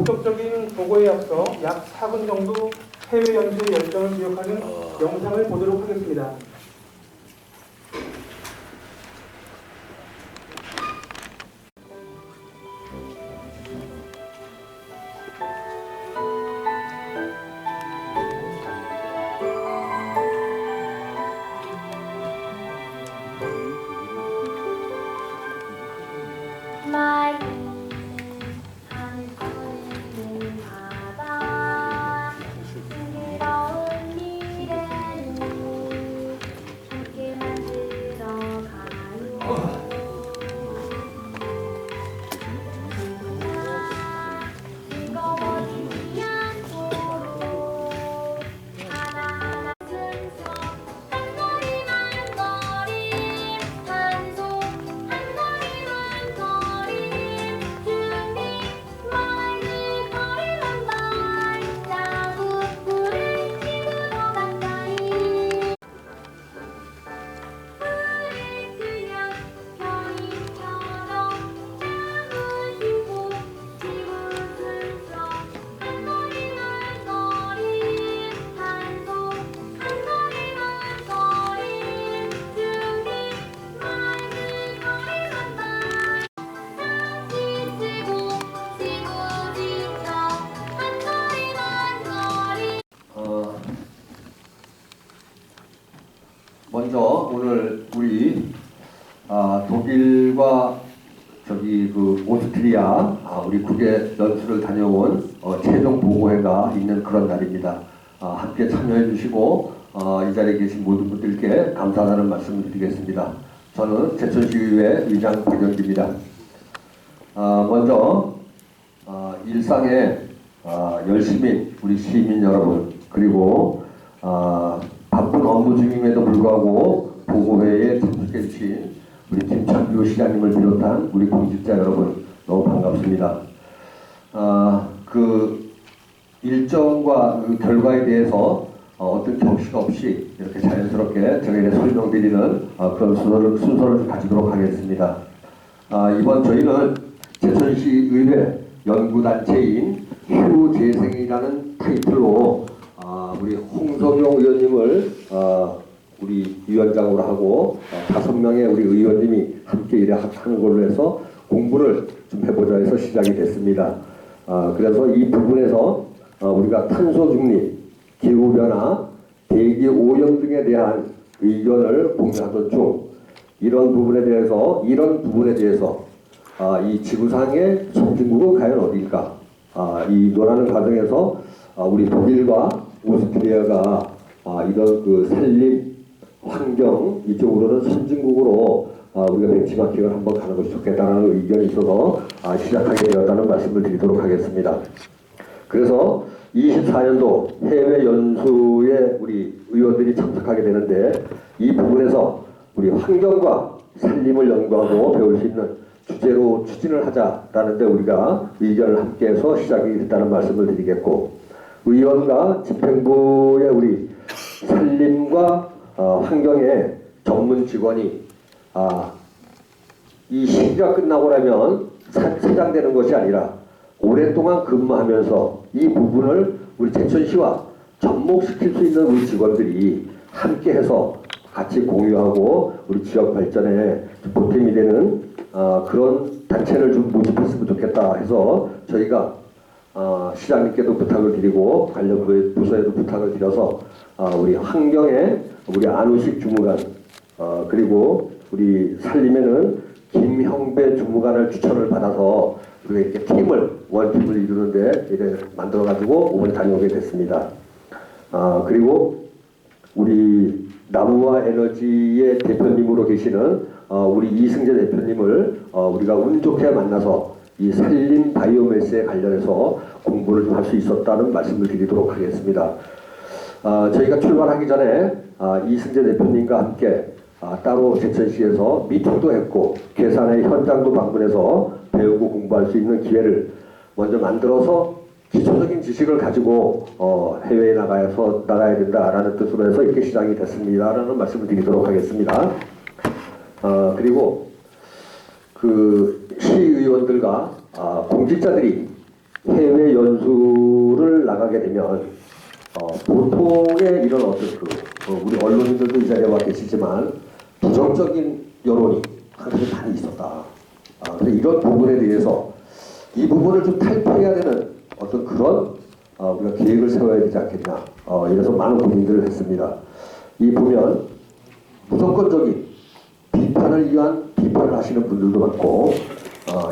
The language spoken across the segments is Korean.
본격적인 보고에 앞서 약 4분 정도 해외 연수의 열정을 기억하는 영상을 보도록 하겠습니다. 하늘소리를 받아 슬기로운 미래를 함께 만들어 가요. 즐거워지지 않도록 하나하나 순서 한 걸음 한 걸음 한 손 한 걸음 한 걸음 준비 마음을 걸음 한 발짝 우리 지구도 가까이 불이 지면 별이처럼 작으시고 지구를 순서 한 걸음 한 걸음 한 손 한 걸음 한 걸음 준비 마음을 걸음 한 발 다시 쓰고 지구 지켜 한 걸음 한 걸음 먼저 오늘 우리 독일과 오스트리아 우리 국외 연수를 다녀온 최종 보고회가 있는 그런 날입니다. 함께 참여해 주시고 이 자리에 계신 모든 분들께 감사하다는 말씀을 드리겠습니다. 저는 제천시의회 의장 박영기입니다. 먼저 일상에 열심히 우리 시민 여러분 그리고 바쁜 업무 중임에도 불구하고 보고회에 참석해 주신 우리 김창규 시장님을 비롯한 우리 공직자 여러분 너무 반갑습니다. 그 일정과 그 결과에 대해서 어떤 경식 없이 이렇게 자연스럽게 저에게 설명드리는 그런 순서를 좀 가지도록 하겠습니다. 이번 저희는 제천시의회 연구단체인 휴재생이라는 타이틀로 우리 홍석용 의원님을 우리 위원장으로 하고 5명의 우리 의원님이 함께 하는 걸로 해서 공부를 좀 해보자 해서 시작이 됐습니다. 그래서 이 부분에서 우리가 탄소 중립, 기후변화, 대기 오염 등에 대한 의견을 공유하던 중 이런 부분에 대해서 이 지구상의 선진국은 과연 어디일까? 이 논하는 과정에서 우리 독일과 오스트리아가 이런 그 산림, 환경 이쪽으로는 선진국으로 우리가 벤치마킹을 한번 가는 것이 좋겠다는 의견이 있어서 시작하게 되었다는 말씀을 드리도록 하겠습니다. 그래서 24년도 해외 연수에 우리 의원들이 참석하게 되는데 이 부분에서 우리 환경과 산림을 연구하고 배울 수 있는 주제로 추진을 하자라는데 우리가 의견을 함께해서 시작이 됐다는 말씀을 드리겠고 의원과 집행부의 우리 산림과 환경의 전문 직원이 이 시기가 끝나고 나면 사장되는 것이 아니라 오랫동안 근무하면서 이 부분을 우리 제천시와 접목시킬 수 있는 우리 직원들이 함께해서 같이 공유하고 우리 지역 발전에 보탬이 되는 그런 단체를 좀 모집했으면 좋겠다 해서 저희가 시장님께도 부탁을 드리고 관련 부서에도 부탁을 드려서 우리 환경에 우리 안우식 주무관 그리고 우리 산림에는 김형배 주무관을 추천을 받아서 우리가 이렇게 원팀을 이루는데 이래 만들어가지고 이번에 다녀오게 됐습니다. 그리고 우리 나무와 에너지의 대표님으로 계시는 우리 이승재 대표님을 우리가 운 좋게 만나서 이 산림 바이오매스에 관련해서 공부를 좀 할 수 있었다는 말씀을 드리도록 하겠습니다. 저희가 출발하기 전에 이승재 대표님과 함께 따로 제천시에서 미팅도 했고 계산의 현장도 방문해서 배우고 공부할 수 있는 기회를 먼저 만들어서 기초적인 지식을 가지고 해외에 나가야 된다라는 뜻으로 해서 이렇게 시작이 됐습니다라는 말씀을 드리도록 하겠습니다. 그리고 그 시의원들과 공직자들이 해외 연수를 나가게 되면 보통의 이런 어떤 우리 언론인들도 이 자리에 와 계시지만 부정적인 여론이 항상 많이 있었다. 그래서 이런 부분에 대해서 이 부분을 좀 탈피해야 되는 어떤 그런 우리가 계획을 세워야 되지 않겠냐. 이래서 많은 고민들을 했습니다. 이 보면 무조건적인 비판을 위한 비판을 하시는 분들도 많고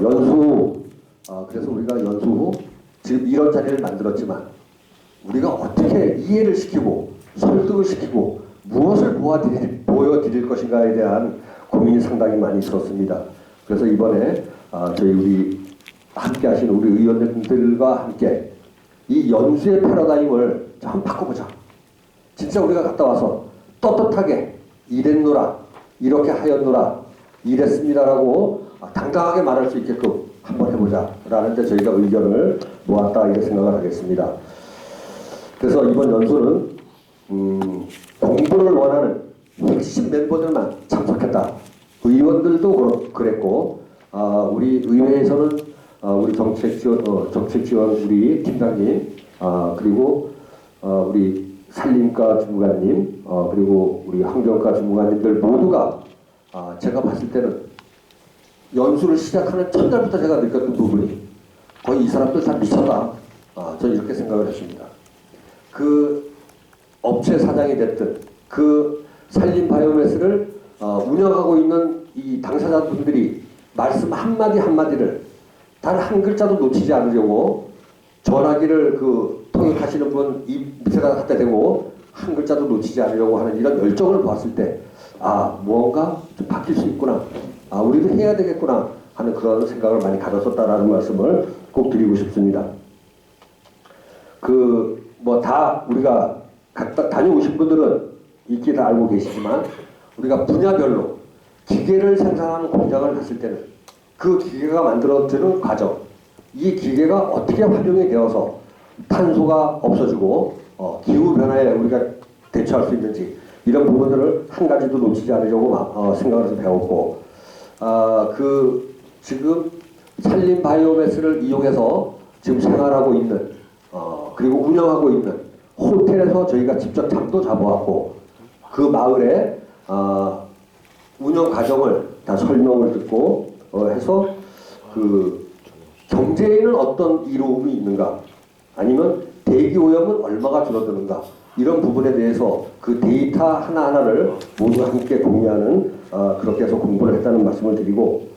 연수 그래서 우리가 연수 후 지금 이런 자리를 만들었지만 우리가 어떻게 이해를 시키고 설득을 시키고 무엇을 보여드릴 것인가에 대한 고민이 상당히 많이 있었습니다. 그래서 이번에 저희 우리 함께 하시는 우리 의원님들과 함께 이 연수의 패러다임을 한번 바꿔보자. 진짜 우리가 갔다 와서 떳떳하게 이랬노라 이렇게 하였노라 이랬습니다라고 당당하게 말할 수 있게끔 한번 해보자 라는 데 저희가 의견을 모았다 이렇게 생각을 하겠습니다. 그래서 이번 연수는 공부를 원하는 핵심 멤버들만 참석했다. 의원들도 그랬고 우리 의회에서는 우리 정책지원 우리 팀장님 그리고 우리 산림과 주무관님 그리고 우리 환경과 주무관님들 모두가 제가 봤을 때는 연수를 시작하는 첫날부터 제가 느꼈던 부분이 거의 이 사람들 다 미쳤다. 저는 이렇게 생각을 했습니다. 그 업체 사장이 됐든 그 산림 바이오매스를 운영하고 있는 이 당사자분들이 말씀 한마디 한마디를 단 한 글자도 놓치지 않으려고 전화기를 통역하시는 분 입 밑에다 갖다 대고 한 글자도 놓치지 않으려고 하는 이런 열정을 봤을 때 무언가 좀 바뀔 수 있구나. 우리도 해야 되겠구나 하는 그런 생각을 많이 가졌었다라는 말씀을 꼭 드리고 싶습니다. 다 우리가 다녀오신 분들은 익히 다 알고 계시지만 우리가 분야별로 기계를 생산하는 공장을 갔을 때는 그 기계가 만들어지는 과정, 이 기계가 어떻게 활용이 되어서 탄소가 없어지고 기후 변화에 우리가 대처할 수 있는지 이런 부분들을 한 가지도 놓치지 않으려고 생각을 해서 배웠고 지금 산림 바이오매스를 이용해서 지금 생활하고 있는 그리고 운영하고 있는 호텔에서 저희가 직접 잠도 잡아왔고 그 마을에 운영 과정을 다 설명을 듣고 해서 경제에는 어떤 이로움이 있는가 아니면 대기 오염은 얼마가 줄어드는가 이런 부분에 대해서 그 데이터 하나하나를 모두 함께 공유하는 그렇게 해서 공부를 했다는 말씀을 드리고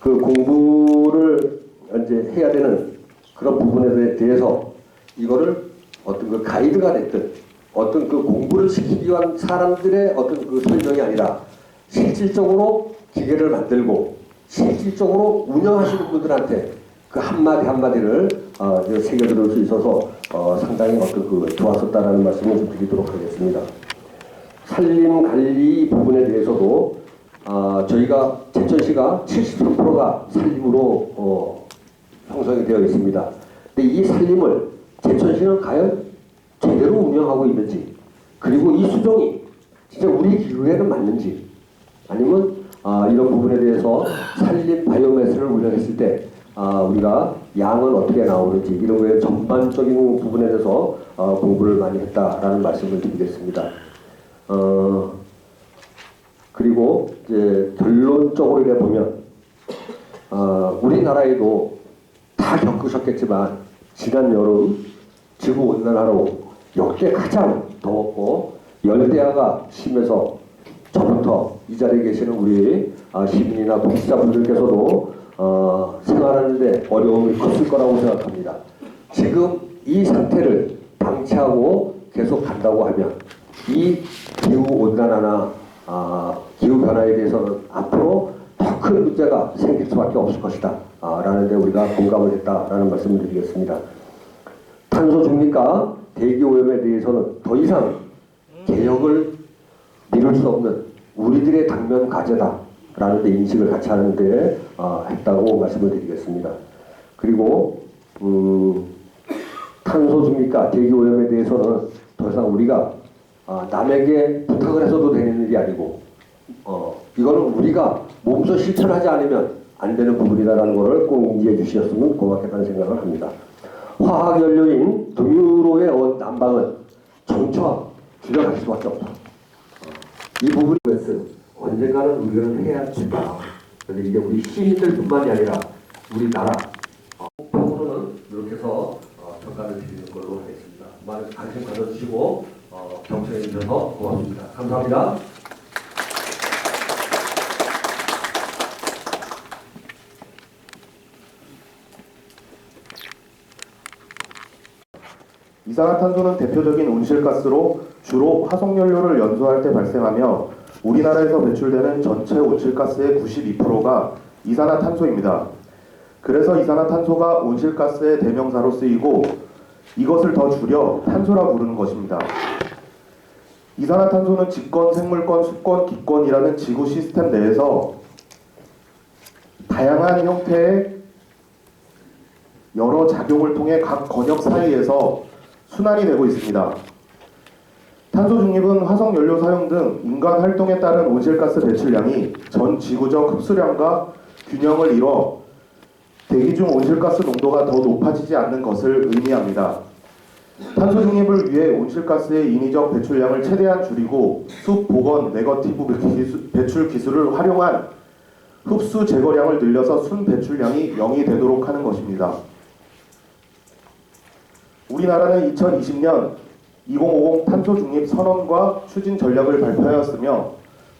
그 공부를 이제 해야 되는 그런 부분에 대해서 이거를 어떤 그 가이드가 됐든 어떤 그 공부를 시키기 위한 사람들의 어떤 그 설명이 아니라 실질적으로 기계를 만들고 실질적으로 운영하시는 분들한테 그 한마디 한마디를 새겨들을 수 있어서 상당히 어떤 좋았었다라는 말씀을 좀 드리도록 하겠습니다. 산림 관리 부분에 대해서도 저희가 제천시가 73%가 산림으로 형성이 되어 있습니다. 근데 이 산림을 제천시는 과연 제대로 운영하고 있는지 그리고 이 수종이 진짜 우리 기후에는 맞는지 아니면 이런 부분에 대해서 산림 바이오매스를 운영했을 때 우리가 양은 어떻게 나오는지 이런 거에 전반적인 부분에 대해서 공부를 많이 했다라는 말씀을 드리겠습니다. 그리고 이제 결론적으로 이래 보면 우리나라에도 다 겪으셨겠지만 지난 여름 지구 온난화로 역대 가장 더웠고 열대야가 심해서 저부터 이 자리에 계시는 우리 시민이나 동시자분들께서도 생활하는데 어려움이 컸을 거라고 생각합니다. 지금 이 상태를 방치하고 계속 간다고 하면 이 기후 온난화나 기후 변화에 대해서는 앞으로 더 큰 문제가 생길 수밖에 없을 것이다 라는 데 우리가 공감을 했다라는 말씀을 드리겠습니다. 탄소 중립과 대기 오염에 대해서는 더 이상 개혁을 미룰 수 없는 우리들의 당면 과제다 라는 데 인식을 같이 하는데 했다고 말씀을 드리겠습니다. 그리고 탄소 중립과 대기 오염에 대해서는 더 이상 우리가 남에게 부탁을 해서도 되는 일이 아니고 이거는 우리가 몸소 실천하지 않으면 안 되는 부분이다라는 것을 꼭 인지해 주셨으면 고맙겠다는 생각을 합니다. 화학연료인 등유로의 난방은 정처 줄여갈 수밖에 없다. 이 부분이 언젠가는 우리는 해야 된다. 그런데 이게 우리 시민들뿐만이 아니라 우리나라 부분은 이렇게 해서 평가를 드리는 걸로 하겠습니다. 많은 관심 가져주시고 경청해 주셔서 고맙습니다. 감사합니다. 이산화탄소는 대표적인 온실가스로 주로 화석연료를 연소할 때 발생하며 우리나라에서 배출되는 전체 온실가스의 92%가 이산화탄소입니다. 그래서 이산화탄소가 온실가스의 대명사로 쓰이고 이것을 더 줄여 탄소라 부르는 것입니다. 이산화탄소는 직권, 생물권, 수권, 기권이라는 지구 시스템 내에서 다양한 형태의 여러 작용을 통해 각 권역 사이에서 순환이 되고 있습니다. 탄소 중립은 화석 연료 사용 등 인간 활동에 따른 온실가스 배출량이 전 지구적 흡수량과 균형을 이뤄 대기 중 온실가스 농도가 더 높아지지 않는 것을 의미합니다. 탄소 중립을 위해 온실가스의 인위적 배출량을 최대한 줄이고 숲 복원 네거티브 배출 기술을 활용한 흡수 제거량을 늘려서 순 배출량이 0이 되도록 하는 것입니다. 우리나라는 2020년 2050 탄소 중립 선언과 추진 전략을 발표하였으며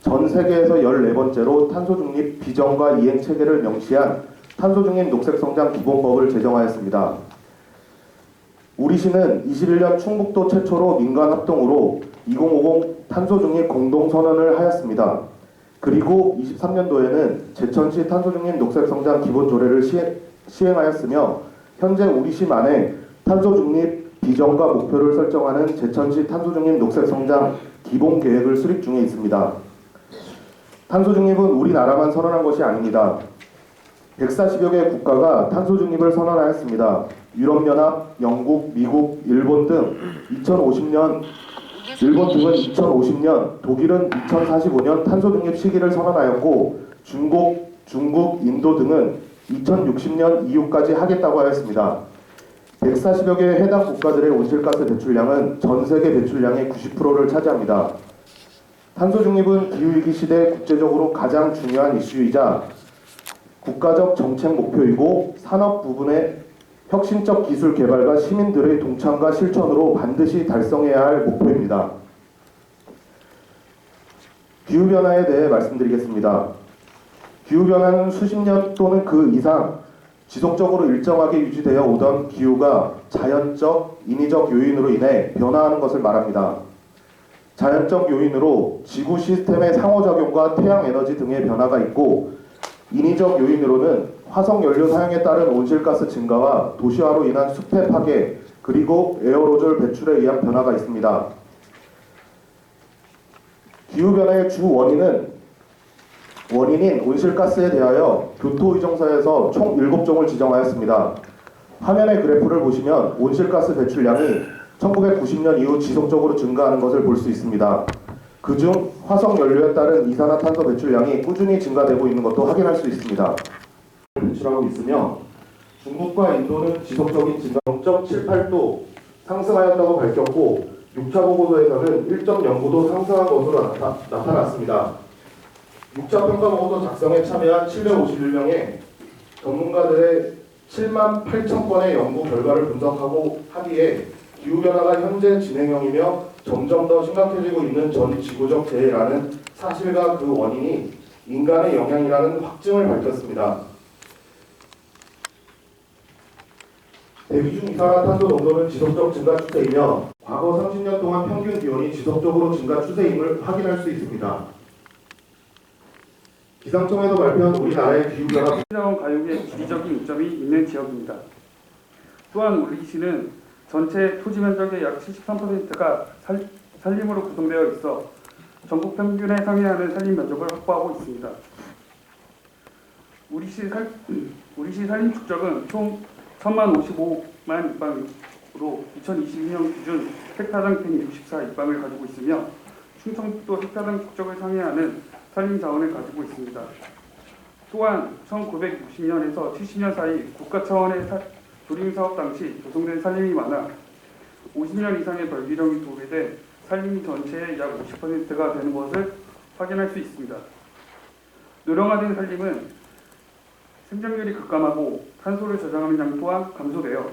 전 세계에서 14번째로 탄소 중립 비전과 이행 체계를 명시한 탄소 중립 녹색 성장 기본법을 제정하였습니다. 우리 시는 21년 충북도 최초로 민간 합동으로 2050 탄소 중립 공동 선언을 하였습니다. 그리고 23년도에는 제천시 탄소 중립 녹색 성장 기본 조례를 시행하였으며 현재 우리 시만에 탄소 중립 비전과 목표를 설정하는 제천시 탄소 중립 녹색 성장 기본 계획을 수립 중에 있습니다. 탄소 중립은 우리나라만 선언한 것이 아닙니다. 140여 개 국가가 탄소 중립을 선언하였습니다. 유럽연합, 영국, 미국, 일본 등은 2050년, 독일은 2045년 탄소 중립 시기를 선언하였고 중국, 인도 등은 2060년 이후까지 하겠다고 하였습니다. 140여 개의 해당 국가들의 온실가스 배출량은 전 세계 배출량의 90%를 차지합니다. 탄소 중립은 기후위기 시대 국제적으로 가장 중요한 이슈이자 국가적 정책 목표이고 산업 부분의 혁신적 기술 개발과 시민들의 동참과 실천으로 반드시 달성해야 할 목표입니다. 기후변화에 대해 말씀드리겠습니다. 기후변화는 수십 년 또는 그 이상 지속적으로 일정하게 유지되어 오던 기후가 자연적, 인위적 요인으로 인해 변화하는 것을 말합니다. 자연적 요인으로 지구 시스템의 상호작용과 태양에너지 등의 변화가 있고 인위적 요인으로는 화석연료 사용에 따른 온실가스 증가와 도시화로 인한 숲의 파괴 그리고 에어로졸 배출에 의한 변화가 있습니다. 기후변화의 주 원인인 온실가스에 대하여 교토의정서에서 총 7종을 지정하였습니다. 화면의 그래프를 보시면 온실가스 배출량이 1990년 이후 지속적으로 증가하는 것을 볼 수 있습니다. 그중 화석연료에 따른 이산화탄소 배출량이 꾸준히 증가되고 있는 것도 확인할 수 있습니다. 배출하고 있으며 중국과 인도는 지속적인 증가 0.78도 상승하였다고 밝혔고 6차 보고서에서는 1.09도 상승한 것으로 나타났습니다. 6차 평가 보고서 작성에 참여한 751명의 전문가들의 7만 8천 건의 연구 결과를 분석하고 하기에 기후변화가 현재 진행형이며 점점 더 심각해지고 있는 전 지구적 재해라는 사실과 그 원인이 인간의 영향이라는 확증을 밝혔습니다. 대기 중 이산화탄소 농도는 지속적 증가 추세이며 과거 30년 동안 평균 기온이 지속적으로 증가 추세임을 확인할 수 있습니다. 기상청에서 발표한 우리나라의 기후변화 자원 가용의 지리적인 이점이 있는 지역입니다. 또한 우리시는 전체 토지 면적의 약 73%가 산림으로 구성되어 있어 전국 평균에 상회하는 산림 면적을 확보하고 있습니다. 우리시 산림 축적은 총 1055만 입방으로 2022년 기준 헥타당 164 입방을 가지고 있으며 충청북도 헥타당 축적을 상회하는 산림 자원을 가지고 있습니다. 또한 1960년에서 70년 사이 국가 차원의 조림 사업 당시 조성된 산림이 많아 50년 이상의 벌기령이 도래된 산림 전체의 약 50%가 되는 것을 확인할 수 있습니다. 노령화된 산림은 생장률이 급감하고 탄소를 저장하는 양 또한 감소되어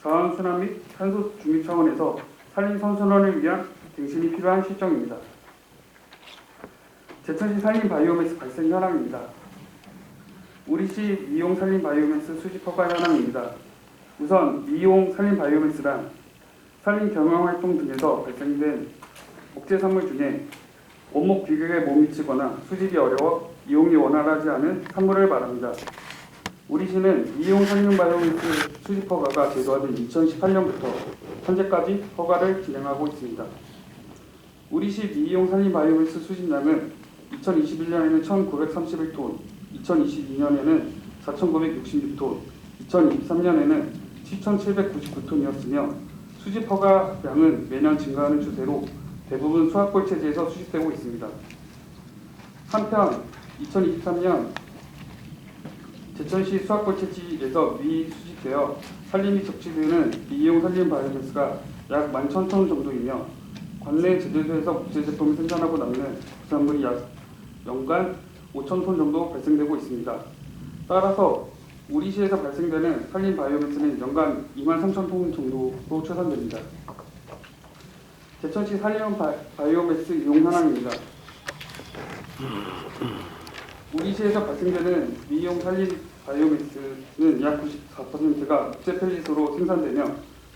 자원 순환 및 탄소 중립 차원에서 산림 선순환을 위한 갱신이 필요한 실정입니다. 제천시 산림 바이오매스 발생 현황입니다. 우리시 미용 산림 바이오매스 수집 허가 현황입니다. 우선 미용 산림 바이오매스란 산림 경영 활동 등에서 발생된 목재 산물 중에 원목 규격에 못 미치거나 수집이 어려워 이용이 원활하지 않은 산물을 말합니다. 우리시는 미용 산림 바이오매스 수집 허가가 제도화된 2018년부터 현재까지 허가를 진행하고 있습니다. 우리시 미용 산림 바이오매스 수집량은 2021년에는 1,931톤, 2022년에는 4,966톤, 2023년에는 7,799톤이었으며 수집 허가량은 매년 증가하는 추세로 대부분 수확골 체제에서 수집되고 있습니다. 한편 2023년 제천시 수확골 체지에서 미수집되어 산림이 적치되는 미용 산림 바이오매스가 약 11,000톤 정도이며 관내 제조소에서 목재 제품을 생산하고 남는 부산물이 약 연간 5,000톤 정도 발생되고 있습니다. 따라서 우리시에서 발생되는 산림 바이오매스는 연간 23,000톤 정도로 추산됩니다. 제천시 산림 바이오매스 이용 현황입니다. 우리시에서 발생되는 미용 산림 바이오매스는 약 94%가 목재 펠릿으로 생산되며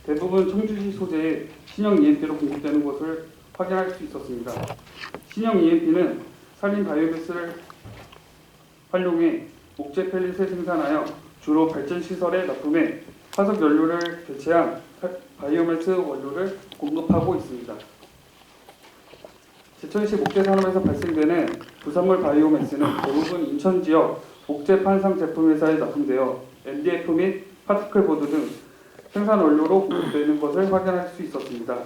대부분 청주시 소재의 신형 EMP로 공급되는 것을 확인할 수 있었습니다. 신형 EMP는 산림 바이오매스를 활용해 목재 펠릿을 생산하여 주로 발전시설에 납품해 화석 연료를 대체한 바이오매스 원료를 공급하고 있습니다. 제천시 목재 산업에서 발생되는 부산물 바이오매스는 대부분 인천 지역 목재 판상 제품 회사에 납품되어 MDF 및 파티클보드 등 생산 원료로 공급되는 것을 확인할 수 있었습니다.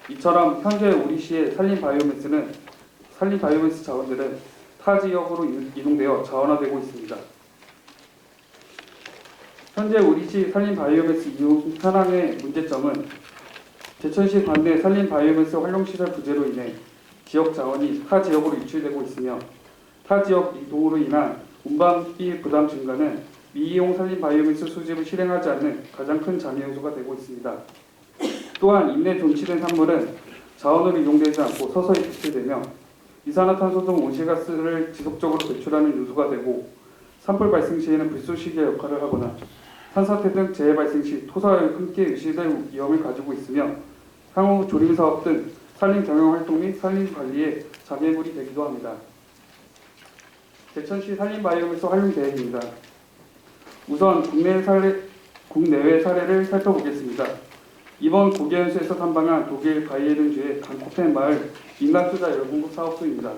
이처럼 현재 우리시의 산림 바이오매스 자원들은 타 지역으로 이동되어 자원화되고 있습니다. 현재 우리시 산림 바이오매스 이용 현황의 문제점은 제천시 관내 산림 바이오매스 활용시설 부재로 인해 지역 자원이 타 지역으로 유출되고 있으며 타 지역 이동으로 인한 운반비 부담 증가는 미이용 산림 바이오매스 수집을 실행하지 않는 가장 큰 장애 요소가 되고 있습니다. 또한 인내 존치된 산물은 자원으로 이용되지 않고 서서히 배출되며 이산화탄소 등 온실가스를 지속적으로 배출하는 요소가 되고 산불 발생 시에는 불쏘시개 역할을 하거나 산사태 등 재해 발생 시 토사와 함께 유실될 위험을 가지고 있으며 향후 조림사업 등 산림 경영 활동 및 산림 관리에 장애물이 되기도 합니다. 제천시 산림 바이오매스 활용 계획입니다. 우선 국내외 사례를 살펴보겠습니다. 이번 국외연수에서 탐방한 독일 바이에른주의 강코펜 마을 민간투자 열공급 사업소입니다.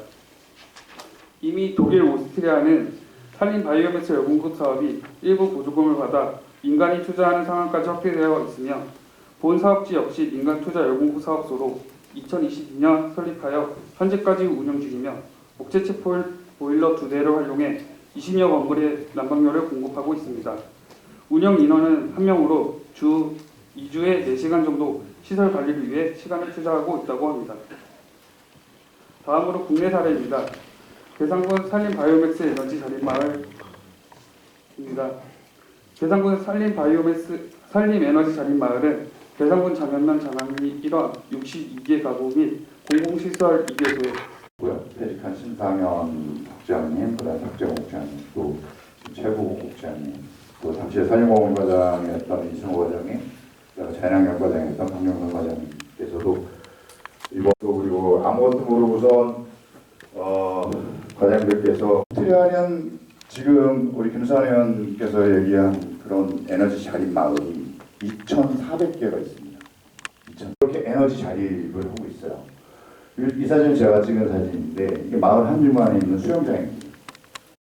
이미 독일 오스트리아는 산림 바이오매스 열공급 사업이 일부 보조금을 받아 민간이 투자하는 상황까지 확대되어 있으며 본 사업지 역시 민간투자 열공급 사업소로 2022년 설립하여 현재까지 운영 중이며 목재체 보일러 2대를 활용해 20여 건물의 난방료를 공급하고 있습니다. 운영 인원은 1명으로 주 2주에 4시간 정도 시설 관리를 위해 시간을 투자하고 있다고 합니다. 다음으로 국내 사례입니다. 괴산군 산림 바이오매스 에너지 자립 마을입니다. 괴산군 산림 에너지 자립 마을은 괴산군 장현면 장항리 1원 62개 가구 및 공공시설 2개소에 퇴직한 신상현 국장님, 그다음 박재홍 국장님, 또 최부 국장님, 또 당시에 산림공원과장이었던 이승호 과장님, 자연환경 과장이었던 강영선 과장님께서도 이번 또 그리고 아무것도 모르고선 과장님들께서 어떻게 하면 지금 우리 김수환 의원께서 얘기한 그런 에너지 자립 마을이 2,400개가 있습니다. 이렇게 에너지 자립을 하고 있어요. 이 사진 제가 찍은 사진인데 이게 마을 한 줌 안에 있는 수영장입니다.